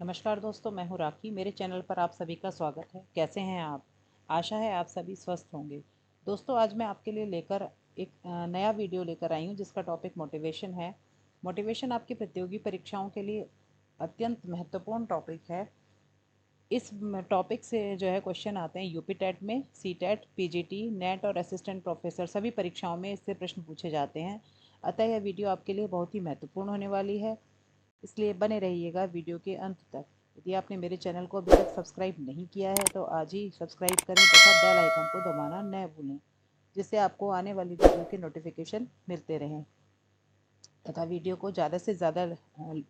नमस्कार दोस्तों, मैं हूँ राखी। मेरे चैनल पर आप सभी का स्वागत है। कैसे हैं आप? आशा है आप सभी स्वस्थ होंगे। दोस्तों, आज मैं आपके लिए लेकर एक नया वीडियो लेकर आई हूँ जिसका टॉपिक मोटिवेशन है। मोटिवेशन आपकी प्रतियोगी परीक्षाओं के लिए अत्यंत महत्वपूर्ण टॉपिक है। इस टॉपिक से जो है क्वेश्चन आते हैं यूपी टेट में, सी टेट, पीजीटी, नेट और असिस्टेंट प्रोफेसर सभी परीक्षाओं में इससे प्रश्न पूछे जाते हैं। अतः यह वीडियो आपके लिए बहुत ही महत्वपूर्ण होने वाली है, इसलिए बने रहिएगा वीडियो के अंत तक। यदि आपने मेरे चैनल को अभी तक सब्सक्राइब नहीं किया है तो आज ही सब्सक्राइब करें तथा बेल आइकन को दबाना न भूलें, जिससे आपको आने वाली वीडियो के नोटिफिकेशन मिलते रहें। तथा वीडियो को ज़्यादा से ज़्यादा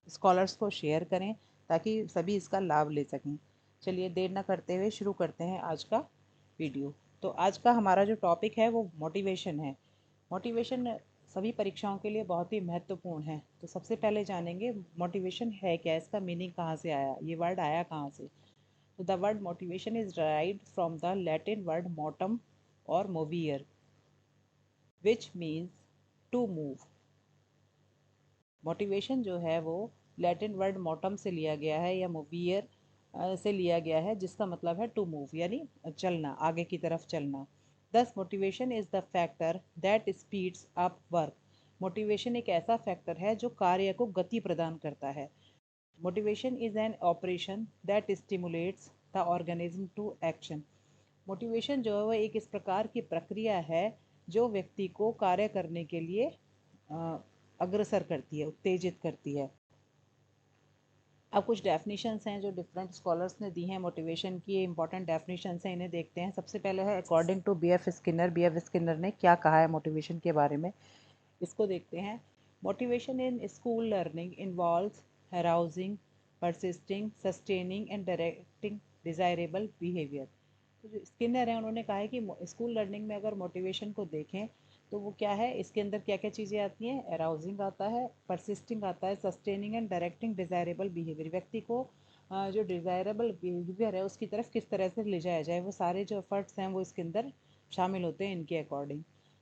स्कॉलर्स को शेयर करें ताकि सभी इसका लाभ ले सकें। चलिए देर न करते हुए शुरू करते हैं आज का वीडियो। तो आज का हमारा जो टॉपिक है वो मोटिवेशन है। मोटिवेशन सभी परीक्षाओं के लिए बहुत ही महत्वपूर्ण है। तो सबसे पहले जानेंगे मोटिवेशन है क्या, इसका मीनिंग कहाँ से आया, ये वर्ड आया कहाँ से। तो the word motivation is derived from the Latin word motum or movere which means to move. Motivation जो है वो लैटिन वर्ड मोटम से लिया गया है या मोवियर से लिया गया है, जिसका मतलब है टू मूव यानी चलना, आगे की तरफ चलना। दस motivation is the factor that speeds up work. Motivation एक ऐसा फैक्टर है जो कार्य को गति प्रदान करता है। Motivation is an operation that stimulates the organism to action. Motivation जो है वह एक इस प्रकार की प्रक्रिया है जो व्यक्ति को कार्य करने के लिए अग्रसर करती है, उत्तेजित करती है। अब कुछ डेफिनेशंस हैं जो डिफरेंट स्कॉलर्स ने दी हैं मोटिवेशन की। इंपॉर्टेंट डेफिनेशंस हैं, इन्हें देखते हैं। सबसे पहले है according to B F Skinner. B F Skinner ने क्या कहा है मोटिवेशन के बारे में, इसको देखते हैं। Motivation in school learning involves arousing, persisting, sustaining and directing desirable behaviour. तो जो स्किनर है उन्होंने कहा है कि स्कूल लर्निंग में अगर मोटिवेशन को देखें तो वो क्या है, इसके अंदर क्या क्या चीज़ें आती हैं। अराउजिंग आता है, परसिस्टिंग आता है, sustaining and directing desirable behaviour. व्यक्ति को जो डिज़ायरेबल बिहेवियर है उसकी तरफ किस तरह से ले जाया जाए, वो सारे जो एफर्ट्स हैं वो इसके अंदर शामिल होते हैं इनके अकॉर्डिंग।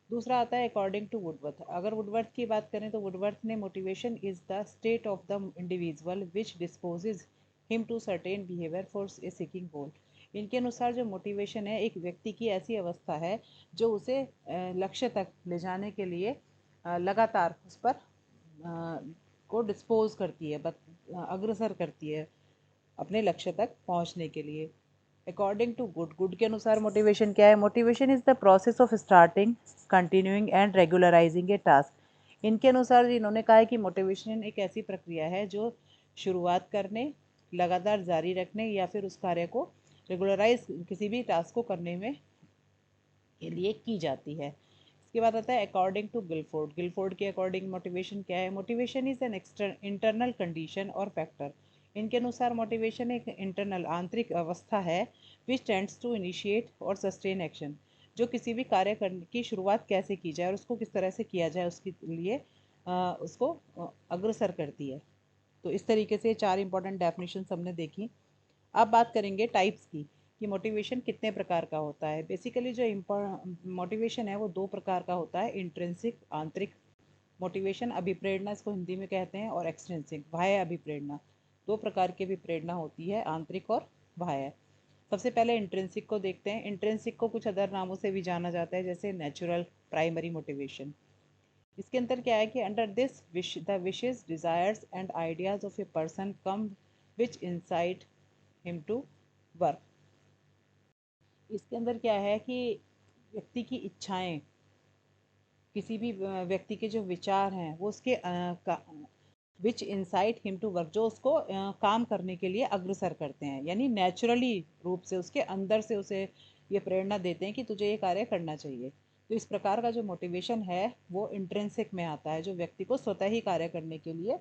दूसरा आता है अकॉर्डिंग टू वुडवर्थ। अगर वुडवर्थ की बात करें तो वुडवर्थ ने motivation is the state of the individual which disposes him to certain behaviour for a seeking goal. इनके अनुसार जो मोटिवेशन है एक व्यक्ति की ऐसी अवस्था है जो उसे लक्ष्य तक ले जाने के लिए लगातार उस पर को डिस्पोज करती है, अग्रसर करती है अपने लक्ष्य तक पहुंचने के लिए। अकॉर्डिंग टू गुड, गुड के अनुसार मोटिवेशन क्या है। Motivation is the process of starting, continuing and regularizing a task. इनके अनुसार इन्होंने कहा है कि मोटिवेशन एक ऐसी प्रक्रिया है जो शुरुआत करने, लगातार जारी रखने या फिर उस कार्य को रेगुलराइज, किसी भी टास्क को करने में के लिए की जाती है। इसके बाद आता है अकॉर्डिंग टू गिलफोर्ड। गिलफोर्ड के अकॉर्डिंग मोटिवेशन क्या है। Motivation is an internal condition और फैक्टर। इनके अनुसार मोटिवेशन एक इंटरनल, आंतरिक अवस्था है विच टेंड्स टू इनिशिएट और सस्टेन एक्शन। जो किसी भी कार्य करने की शुरुआत कैसे की जाए और उसको किस तरह से किया जाए उसके लिए उसको अग्रसर करती है। तो इस तरीके से चार इंपॉर्टेंट डेफिनेशन हमने देखी। अब बात करेंगे टाइप्स की कि मोटिवेशन कितने प्रकार का होता है। बेसिकली जो मोटिवेशन है वो दो प्रकार का होता है। इंट्रिंसिक, आंतरिक मोटिवेशन, अभिप्रेरणा इसको हिंदी में कहते हैं, और एक्सट्रिंसिक, बाह्य अभिप्रेरणा। दो प्रकार की अभिप्रेरणा होती है, आंतरिक और बाह्य। सबसे पहले इंट्रिंसिक को देखते हैं। इंट्रिंसिक को कुछ अदर नामों से भी जाना जाता है, जैसे नेचुरल, प्राइमरी मोटिवेशन। इसके अंदर क्या है कि under this wish the wishes, desires and ideas of a person come which incite him to work. इसके अंदर क्या है कि व्यक्ति की इच्छाएं, किसी भी व्यक्ति के जो विचार हैं वो उसके विच इंसाइट हिम टू वर्क, जो उसको काम करने के लिए अग्रसर करते हैं, यानी नेचुरली रूप से उसके अंदर से उसे ये प्रेरणा देते हैं कि तुझे ये कार्य करना चाहिए। तो इस प्रकार का जो मोटिवेशन है वो इंट्रिंसिक में आता है, जो व्यक्ति को स्वतः ही कार्य करने के लिए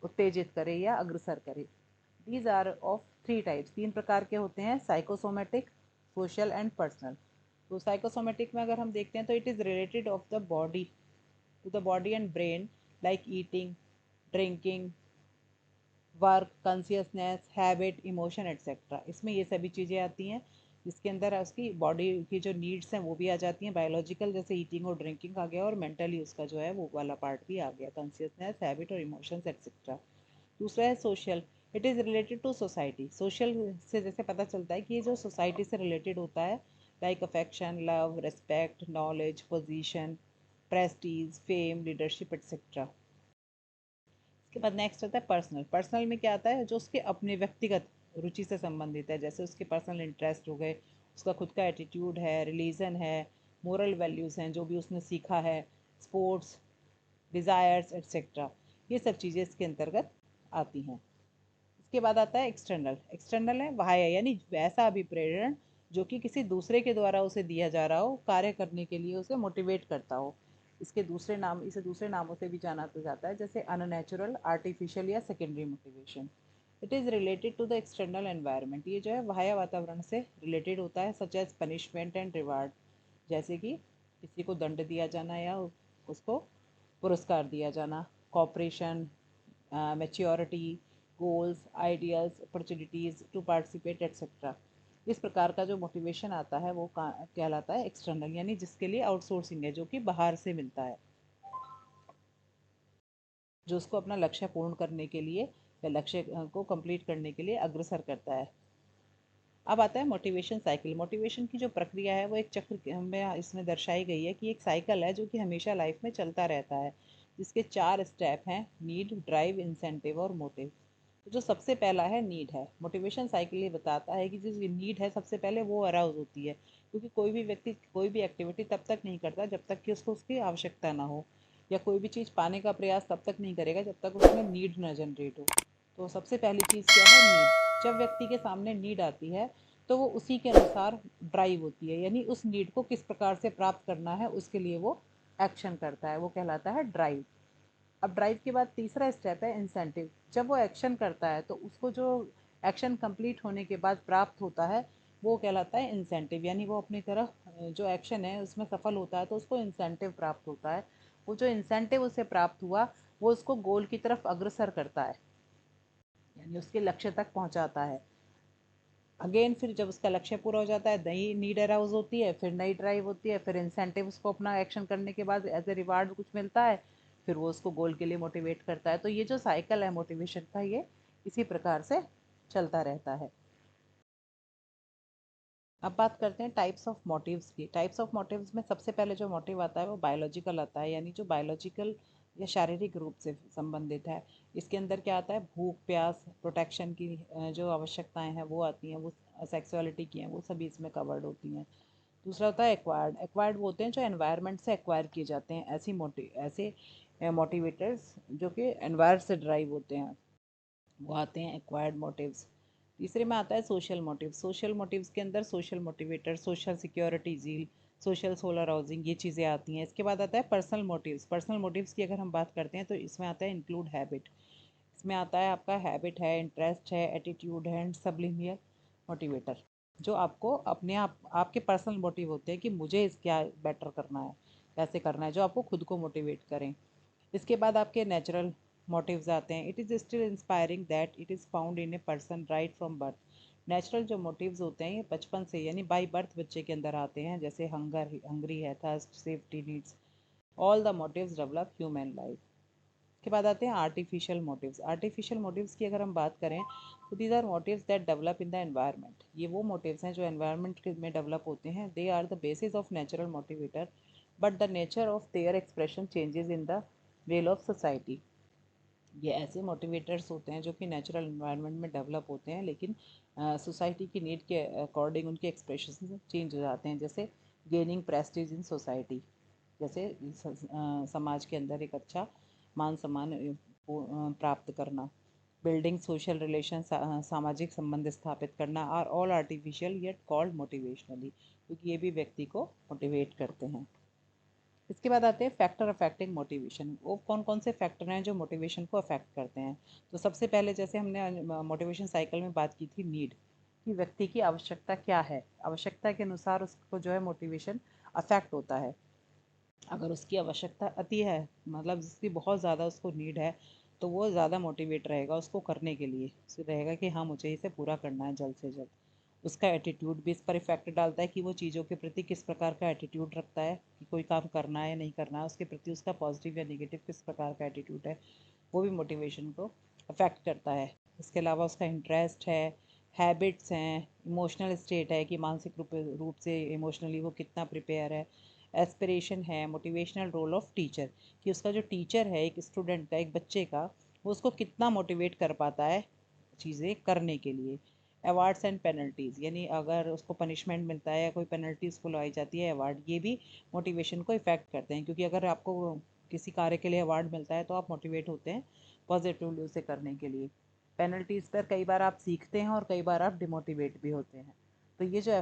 उत्तेजित करे या अग्रसर करे। These are of three types. तीन प्रकार के होते हैं, साइकोसोमेटिक, सोशल एंड पर्सनल। तो साइकोसोमेटिक में अगर हम देखते हैं तो it is related of the body to the body and brain, like eating, drinking, work, consciousness, habit, emotion etcetera. इसमें ये सभी चीज़ें आती हैं जिसके अंदर उसकी बॉडी की जो नीड्स हैं वो भी आ जाती हैं, बायोलॉजिकल जैसे ईटिंग और ड्रिंकिंग आ गया, और मेंटली उसका जो है वो वाला पार्ट भी आ गया, कॉन्सियसनेस, हैबिट और इमोशंस एट्सेट्रा। दूसरा है social. It is related to society. Social से जैसे पता चलता है कि ये जो सोसाइटी से रिलेटेड होता है, like affection, love, respect, knowledge, position, Prestige, fame, leadership etcetera. इसके बाद नेक्स्ट आता है पर्सनल। पर्सनल में क्या आता है, जो उसके अपने व्यक्तिगत रुचि से संबंधित है, जैसे उसके पर्सनल इंटरेस्ट हो गए, उसका खुद का एटीट्यूड है, रिलीजन है, मोरल वैल्यूज़ हैं जो भी उसने सीखा है, स्पोर्ट्स, डिज़ायर्स एक्सेट्रा। ये सब चीज़ें इसके अंतर्गत आती हैं। इसके बाद आता है एक्सटर्नल। एक्सटर्नल है बाह्य, यानी वैसा अभिप्रेरण जो कि किसी दूसरे के द्वारा उसे दिया जा रहा हो, कार्य करने के लिए उसे मोटिवेट करता हो। इसे दूसरे नामों से भी जाना तो जाता है, जैसे अननेचुरल, आर्टिफिशियल या secondary motivation. It is related to the external environment. ये जो है बाह्य वातावरण से रिलेटेड होता है, such as punishment and reward, जैसे कि किसी को दंड दिया जाना या उसको पुरस्कार दिया जाना, cooperation, maturity, goals, ideas, opportunities to participate etcetera. इस प्रकार का जो मोटिवेशन आता है वो कहलाता है एक्सटर्नल, यानी जिसके लिए आउटसोर्सिंग है, जो कि बाहर से मिलता है, जो उसको अपना लक्ष्य पूर्ण करने के लिए या लक्ष्य को कंप्लीट करने के लिए अग्रसर करता है। अब आता है मोटिवेशन साइकिल। मोटिवेशन की जो प्रक्रिया है वो एक चक्र में इसमें दर्शाई गई है कि एक साइकिल है जो कि हमेशा लाइफ में चलता रहता है, जिसके 4 स्टेप हैं: नीड, ड्राइव, इंसेंटिव और मोटिव। तो जो सबसे पहला है नीड है। मोटिवेशन साइकिल ये बताता है कि जो नीड है सबसे पहले वो अराउज होती है, क्योंकि कोई भी व्यक्ति कोई भी एक्टिविटी तब तक नहीं करता जब तक कि उसको उसकी आवश्यकता ना हो, या कोई भी चीज़ पाने का प्रयास तब तक नहीं करेगा जब तक उसमें नीड ना जनरेट हो। तो सबसे पहली चीज़ क्या है, नीड। जब व्यक्ति के सामने नीड आती है तो वो उसी के अनुसार ड्राइव होती है, यानी उस नीड को किस प्रकार से प्राप्त करना है उसके लिए वो एक्शन करता है, वो कहलाता है ड्राइव। अब ड्राइव के बाद तीसरा स्टेप है इंसेंटिव। जब वो एक्शन करता है तो उसको जो एक्शन कंप्लीट होने के बाद प्राप्त होता है वो कहलाता है इंसेंटिव, यानी वो अपनी तरफ जो एक्शन है उसमें सफल होता है तो उसको इंसेंटिव प्राप्त होता है। वो जो इंसेंटिव उसे प्राप्त हुआ वो उसको गोल की तरफ अग्रसर करता है, यानी उसके लक्ष्य तक पहुंचाता है। अगेन फिर जब उसका लक्ष्य पूरा हो जाता है, नई नीड अराउज होती है, फिर नई ड्राइव होती है, फिर इंसेंटिव उसको अपना एक्शन करने के बाद एज ए रिवार्ड कुछ मिलता है, फिर वो उसको गोल के लिए मोटिवेट करता है। तो ये जो साइकिल है मोटिवेशन का, ये इसी प्रकार से चलता रहता है। अब बात करते हैं टाइप्स ऑफ मोटिव्स की। टाइप्स ऑफ मोटिव्स में सबसे पहले जो मोटिव आता है वो बायोलॉजिकल आता है, यानी जो बायोलॉजिकल या शारीरिक रूप से संबंधित है। इसके अंदर क्या आता है, भूख, प्यास, प्रोटेक्शन की जो आवश्यकताएं हैं वो आती हैं, वो सेक्सुअलिटी की हैं, वो सभी इसमें कवर्ड होती हैं। दूसरा होता है एक्वायर्ड। एक्वायर्ड वो होते हैं जो एनवायरनमेंट से एक्वायर किए जाते हैं, ऐसे मोटिवेटर्स जो कि एनवायर से ड्राइव होते हैं, वो आते हैं एक्वायर्ड मोटिव्स। तीसरे में आता है सोशल मोटिव। सोशल मोटिव्स के अंदर सोशल मोटिवेटर, सोशल सिक्योरिटी, जील, सोशल सोलर हाउसिंग, ये चीज़ें आती हैं। इसके बाद आता है पर्सनल मोटिव्स। पर्सनल मोटिव्स की अगर हम बात करते हैं तो इसमें आता है इंक्लूड हैबिट। इसमें आता है आपका हैबिट है, इंटरेस्ट है, एटीट्यूड है एंड सबलिमियल मोटिवेटर, जो आपको अपने आप आपके पर्सनल मोटिव होते हैं कि मुझे इस क्या बेटर करना है, कैसे करना है, जो आपको खुद को मोटिवेट करें। इसके बाद आपके नेचुरल मोटिव्स आते हैं। It is still inspiring that it is found in a person right from birth. Natural जो मोटिव्स होते हैं ये बचपन से यानी बाई बर्थ बच्चे के अंदर आते हैं, जैसे हंगरी है, thirst, safety needs, all the motives develop human life. के बाद आते हैं आर्टिफिशियल मोटिव्स। आर्टिफिशियल मोटिव्स की अगर हम बात करें तो these are motives that develop in the environment. ये वो मोटिव्स हैं जो एनवायरनमेंट में डेवलप होते हैं। They are the basis of natural motivator but the nature of their expression changes in the well of society. ये ऐसे मोटिवेटर्स होते हैं जो कि नेचुरल इन्वायरमेंट में डेवलप होते हैं, लेकिन सोसाइटी की नीड के अकॉर्डिंग उनके एक्सप्रेशन चेंज हो जाते हैं, जैसे गेनिंग प्रेस्टीज इन सोसाइटी, जैसे समाज के अंदर एक अच्छा मान सम्मान प्राप्त करना, बिल्डिंग सोशल रिलेशन, सामाजिक संबंध स्थापित करना, are all artificial yet called motivationally, क्योंकि ये भी व्यक्ति को मोटिवेट करते हैं। इसके बाद आते हैं फैक्टर अफेक्टिंग मोटिवेशन। वो कौन कौन से फैक्टर हैं जो मोटिवेशन को अफेक्ट करते हैं। तो सबसे पहले जैसे हमने मोटिवेशन साइकिल में बात की थी नीड, कि व्यक्ति की आवश्यकता क्या है, आवश्यकता के अनुसार उसको जो है मोटिवेशन अफेक्ट होता है। अगर उसकी आवश्यकता अति है, मतलब जिसकी बहुत ज़्यादा उसको नीड है, तो वो ज़्यादा मोटिवेट रहेगा उसको करने के लिए, उसे रहेगा कि हाँ मुझे इसे पूरा करना है जल्द से जल्द। उसका एटीट्यूड भी इस पर इफेक्ट डालता है कि वो चीज़ों के प्रति किस प्रकार का एटीट्यूड रखता है, कि कोई काम करना है या नहीं करना है, उसके प्रति उसका पॉजिटिव या नेगेटिव किस प्रकार का एटीट्यूड है, वो भी मोटिवेशन को अफेक्ट करता है। इसके अलावा उसका इंटरेस्ट है, हैबिट्स हैं, इमोशनल स्टेट है कि मानसिक रूप से इमोशनली वो कितना प्रिपेयर है, एस्पिरेशन है, मोटिवेशनल रोल ऑफ टीचर कि उसका जो टीचर है एक स्टूडेंट का, एक बच्चे का, वो उसको कितना मोटिवेट कर पाता है चीज़ें करने के लिए। अवार्ड्स एंड पेनल्टीज़ यानी अगर उसको पनिशमेंट मिलता है या कोई पेनल्टी उसको लगाई जाती है, अवार्ड, ये भी मोटिवेशन को इफ़ेक्ट करते हैं क्योंकि अगर आपको किसी कार्य के लिए अवार्ड मिलता है तो आप मोटिवेट होते हैं पॉजिटिवली उसे करने के लिए। पेनल्टीज़ पर कई बार आप सीखते हैं और कई बार आप डिमोटिवेट भी होते हैं। तो ये जो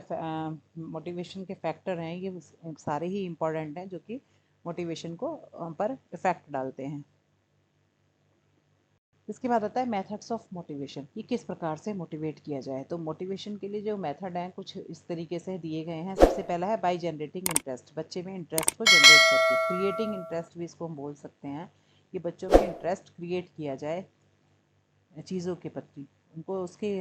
मोटिवेशन के फैक्टर हैं ये सारे ही इम्पोर्टेंट हैं जो कि मोटिवेशन को पर इफ़ेक्ट डालते हैं। इसके बाद आता है मेथड्स ऑफ मोटिवेशन कि किस प्रकार से मोटिवेट किया जाए। तो मोटिवेशन के लिए जो मेथड हैं कुछ इस तरीके से दिए गए हैं। सबसे पहला है बाय जनरेटिंग इंटरेस्ट, बच्चे में इंटरेस्ट को जनरेट करके, क्रिएटिंग इंटरेस्ट भी इसको हम बोल सकते हैं कि बच्चों में इंटरेस्ट क्रिएट किया जाए चीज़ों के प्रति, उनको उसके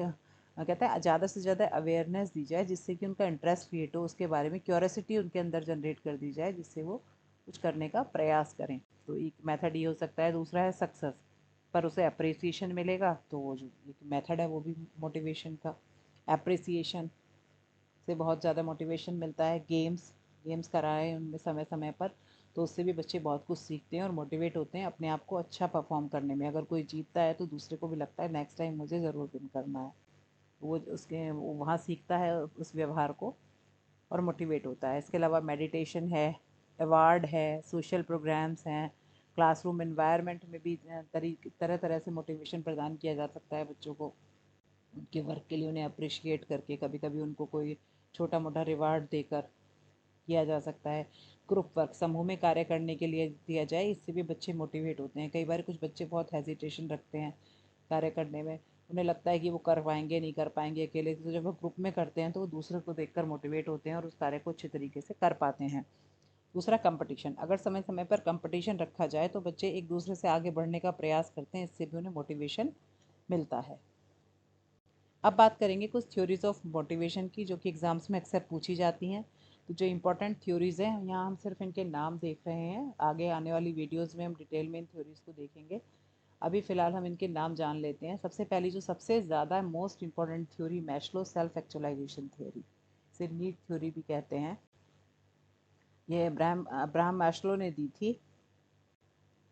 कहते हैं ज़्यादा से ज़्यादा अवेयरनेस दी जाए जिससे कि उनका इंटरेस्ट क्रिएट हो, उसके बारे में क्यूरियोसिटी उनके अंदर जनरेट कर दी जाए जिससे वो कुछ करने का प्रयास करें। तो एक मेथड ये हो सकता है। दूसरा है सक्सेस पर उसे अप्रिसिएशन मिलेगा, तो वो जो एक मेथड है वो भी मोटिवेशन का। अप्रिसिएशन से बहुत ज़्यादा मोटिवेशन मिलता है। गेम्स गेम्स कराएं उनमें समय समय पर, तो उससे भी बच्चे बहुत कुछ सीखते हैं और मोटिवेट होते हैं अपने आप को अच्छा परफॉर्म करने में। अगर कोई जीतता है तो दूसरे को भी लगता है नेक्स्ट टाइम मुझे ज़रूर विन करना है। वो वहाँ सीखता है उस व्यवहार को और मोटिवेट होता है। इसके अलावा मेडिटेशन है, अवार्ड है, सोशल प्रोग्राम्स हैं, क्लासरूम एनवायरनमेंट में भी तरह तरह से मोटिवेशन प्रदान किया जा सकता है बच्चों को उनके वर्क के लिए, उन्हें अप्रिशिएट करके, कभी कभी उनको कोई छोटा मोटा रिवार्ड देकर किया जा सकता है। ग्रुप वर्क समूह में कार्य करने के लिए दिया जाए, इससे भी बच्चे मोटिवेट होते हैं। कई बार कुछ बच्चे बहुत हेजिटेशन रखते हैं कार्य करने में, उन्हें लगता है कि वो कर पाएंगे नहीं कर पाएंगे अकेले, तो जब वो ग्रुप में करते हैं तो वो दूसरे को देखकर मोटिवेट होते हैं और उस कार्य को अच्छे तरीके से कर पाते हैं। दूसरा कंपटीशन, अगर समय समय पर कंपटीशन रखा जाए तो बच्चे एक दूसरे से आगे बढ़ने का प्रयास करते हैं, इससे भी उन्हें मोटिवेशन मिलता है। अब बात करेंगे कुछ थ्योरीज ऑफ मोटिवेशन की जो कि एग्जाम्स में अक्सर पूछी जाती हैं। तो जो इंपॉर्टेंट थ्योरीज हैं यहाँ हम सिर्फ इनके नाम देख रहे हैं, आगे आने वाली वीडियोस में हम डिटेल में इन थ्योरीज को देखेंगे। अभी फ़िलहाल हम इनके नाम जान लेते हैं। सबसे पहली जो सबसे ज़्यादा most important theory, Maslow self actualisation theory, इसे नीड थ्योरी भी कहते हैं। ये अब्राहम मैस्लो ने दी थी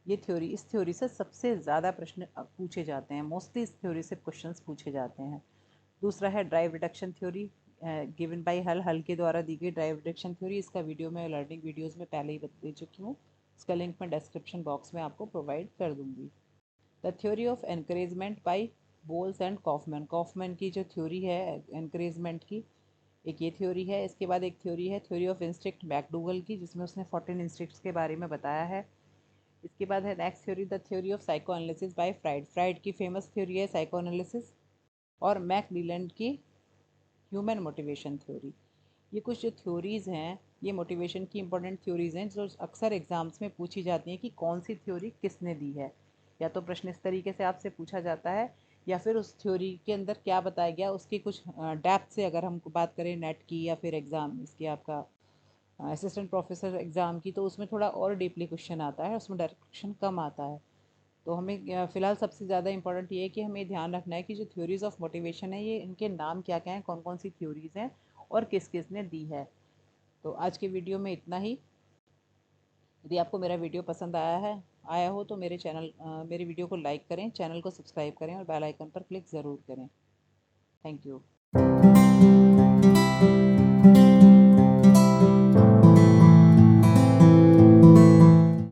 ये थ्योरी। इस थ्योरी से सबसे ज़्यादा प्रश्न पूछे जाते हैं, मोस्टली इस थ्योरी से क्वेश्चंस पूछे जाते हैं। दूसरा है drive reduction theory, given by हल के द्वारा दी गई ड्राइव रिडक्शन थ्योरी। इसका वीडियो मैं लर्निंग वीडियोस में पहले ही दे चुकी हूँ, इसका लिंक मैं डिस्क्रिप्शन बॉक्स में आपको प्रोवाइड कर दूँगी। The theory of encouragement by Bolles and Kaufman, Kaufman की जो थ्योरी है एनकरेजमेंट की, एक ये थ्योरी है। इसके बाद एक थ्योरी है थ्योरी ऑफ इंस्टिक्ट मैकडूगल की, जिसमें उसने 14 इंस्टिक्ट्स के बारे में बताया है। इसके बाद है next theory the theory of psycho analysis bye fried, fried की फेमस थ्योरी है साइको एनालिसिस। और मैकमिलन की ह्यूमन मोटिवेशन थ्योरी। ये कुछ जो थ्योरीज़ हैं ये मोटिवेशन की इंपॉर्टेंट थ्योरीज़ हैं जो अक्सर एग्जाम्स में पूछी जाती हैं कि कौन सी थ्योरी किसने दी है। या तो प्रश्न इस तरीके से आपसे पूछा जाता है या फिर उस थ्योरी के अंदर क्या बताया गया उसकी कुछ डेप्थ से अगर हम बात करें नेट की या फिर एग्ज़ाम इसकी आपका असिस्टेंट प्रोफेसर एग्ज़ाम की, तो उसमें थोड़ा और डीपली क्वेश्चन आता है, उसमें डायरेक्ट क्वेश्चन कम आता है। तो हमें फ़िलहाल सबसे ज़्यादा इंपॉर्टेंट ये है कि हमें ध्यान रखना है कि जो थ्योरीज़ ऑफ मोटिवेशन है ये इनके नाम क्या क्या हैं, कौन कौन सी थ्योरीज़ हैं और किस किस ने दी है। तो आज के वीडियो में इतना ही। यदि आपको मेरा वीडियो पसंद आया हो तो मेरे वीडियो को लाइक करें, चैनल को सब्सक्राइब करें और बेल आइकन पर क्लिक ज़रूर करें। Thank you.